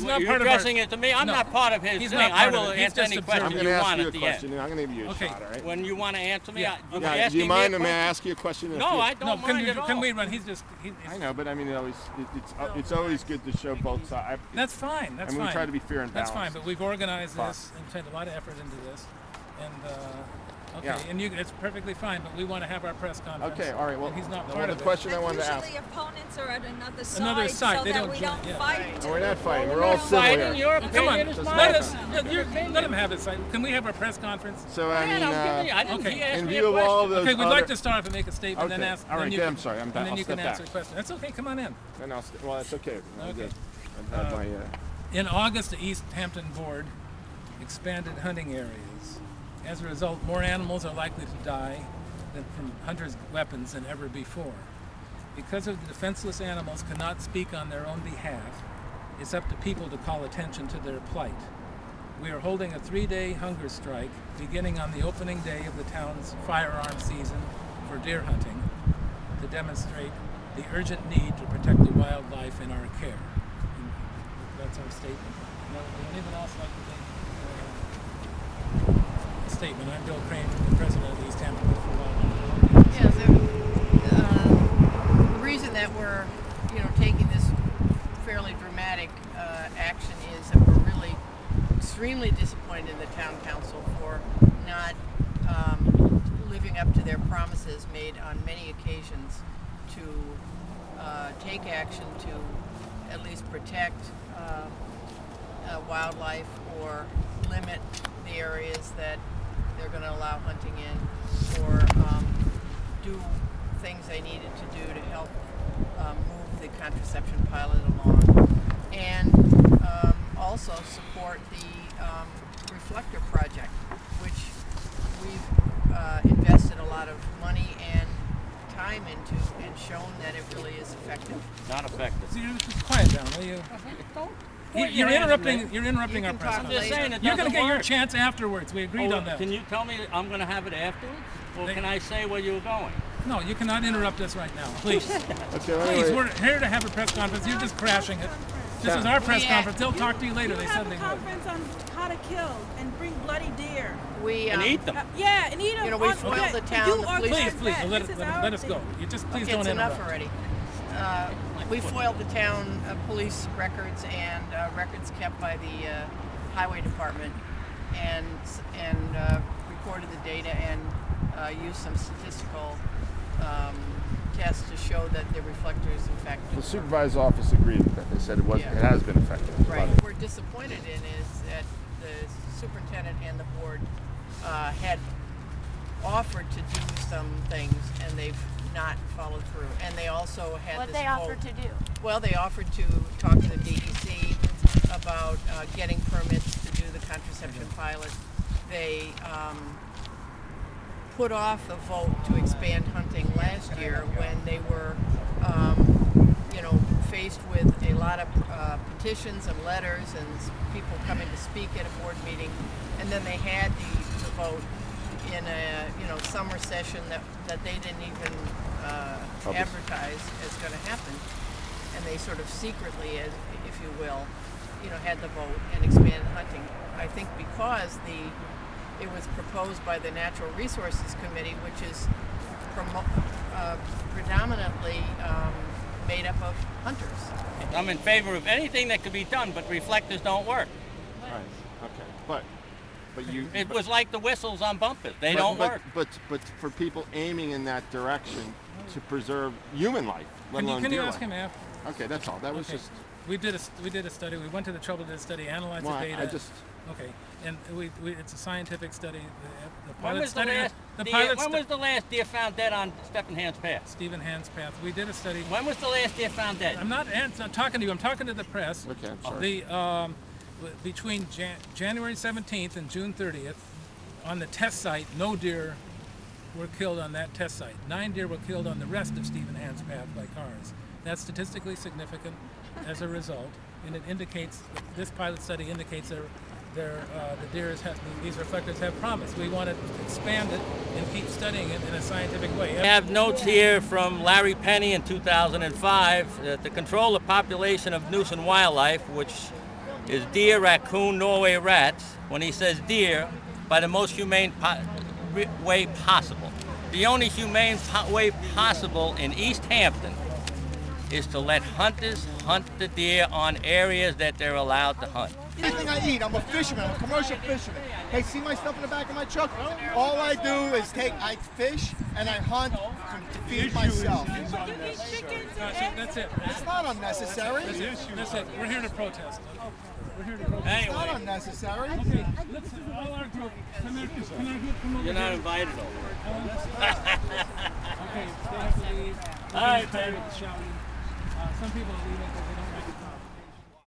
not you're part of addressing our... it to me. I'm No, not part of his he's thing. not I part of will it. He's answer just any observing. question I'm you going to want ask you at a the end. question, and I'm going to give you a Okay. shot, all right? When you want to answer me, Yeah. you're Yeah, do asking you mind? me a May I question? ask you a question? If No, you- I don't mind at all. Can we run? He's just... I know, but I mean, it's always good to show both sides. That's fine. That's And fine. we try to be fair and That's balanced. fine, but we've organized Fine. this and put a lot of effort into this, and okay, Yeah. and it's perfectly fine. But we want to have our press conference. Okay, all right. Well, and he's not well, part the of question I But wanted to ask. usually opponents are at another side, Another side, so they that don't we join, don't yeah. fight. No, we're not fighting. We're We're all not civil Fighting, here. your it. Come on, opinion is Doesn't mine. matter. let him have it. Can we have our press conference? So I Man, mean, I didn't okay. he asked in me view a of all question. those Okay, we'd other, like to start off and make a statement, Okay. then ask. All then right, you I'm can- sorry. And then I'll you can step answer back. a question. That's okay. Come on in. then well, that's okay. Okay. I've had my. In August, the East Hampton Board expanded hunting areas. As a result, more animals are likely to die from hunters' weapons than ever before. Because of the defenseless animals cannot speak on their own behalf, it's up to people to call attention to their plight. We are holding a 3-day hunger strike beginning on the opening day of the town's firearm season for deer hunting to demonstrate the urgent need to protect the wildlife in our care. And that's our statement. Would anyone else like to make a statement? I'm Bill Crane, the president of the East Hampton Board for Wildlife. Yeah, the reason that we're, taking this fairly dramatic action is that we're really extremely disappointed in the town council for not living up to their promises made on many occasions to take action to at least protect wildlife or limit the areas that they're going to allow hunting in, or do things they needed to do to help move the contraception pilot along, and also support the reflector project, which we've invested a lot of money and time into and shown that it really is effective. Not effective. So just quiet down, will you? Don't You're point your hand at me. interrupting. You're interrupting You our can press talk I'm conference. just saying it You're doesn't going to get your work. chance afterwards. We agreed on that. Can you tell me I'm going to have it afterwards? Or They- can I say where you were going? No, you cannot interrupt us right now, please. Okay, Please, anyway, we're here to have a press conference. You're just crashing it. This is our press Yeah. conference. They'll talk to you later. You They have said a they would. conference on how to kill and bring bloody deer. We And eat them. Yeah, and eat them. We foiled the town, the police- Please, please, let us go. You just please Okay, don't it's enough interrupt. already. We foiled the town police records and records kept by the highway department, and recorded the data and used some statistical tests to show that the reflectors, in fact, the supervisor's office agreed that they said it was. Yeah. It has been effective. right. What we're disappointed in is that the superintendent and the board had offered to do some things and they've not followed through. And they also had What this they vote. offered to do. Well, they offered to talk to the DEC about getting permits to do the contraception pilot. They put off the vote to expand hunting last year when they were, faced with a lot of petitions and letters and people coming to speak at a board meeting. And then they had the vote in a summer session that they didn't even advertise as going to happen, and they sort of secretly, as if you will, had the vote and expanded hunting. I think because it was proposed by the Natural Resources Committee, which is predominantly made up of hunters. I'm in favor of anything that could be done, but reflectors don't work. Right. Okay. But you. It was like the whistles on bumpers. They don't work. But for people aiming in that direction to preserve human life, let alone Can you deer ask life. him after? Okay, that's all. That was Okay. just. We did a study. We went to the trouble to do a study, analyze Well, the data. I just. Okay, and it's a scientific study. The When pilot was the study. last The deer, pilot when was the last deer found dead on Steppenhand's Path? Stephen Hand's path. We did a study. When was the last deer found dead? I'm not talking to you. I'm talking to the press. Okay, I'm sorry. Between January 17th and June 30th, on the test site, no deer were killed on that test site. 9 deer were killed on the rest of Stephen Hand's Path by cars. That's statistically significant as a result, and it indicates this pilot study indicates the deers these reflectors have promise. We want to expand it and keep studying it in a scientific way. I have notes here from Larry Penny in 2005 that to control the population of nuisance wildlife, which is deer, raccoon, Norway rats. When he says deer, by the most humane way possible. The only humane way possible in East Hampton is to let hunters hunt the deer on areas that they're allowed to hunt. Anything I eat, I'm a fisherman, I'm a commercial fisherman. Hey, see my stuff in the back of my truck? All I do is I fish and I hunt to feed myself. You eat chickens and eggs. That's it. It's not unnecessary. That's it. We're here to protest. We're here to protest. It's Anyway, not unnecessary. Okay, let's all our group. Come over you're not here. invited over. Okay, they have to leave. All right, Tired of the shouting. Some people are leaving because they don't like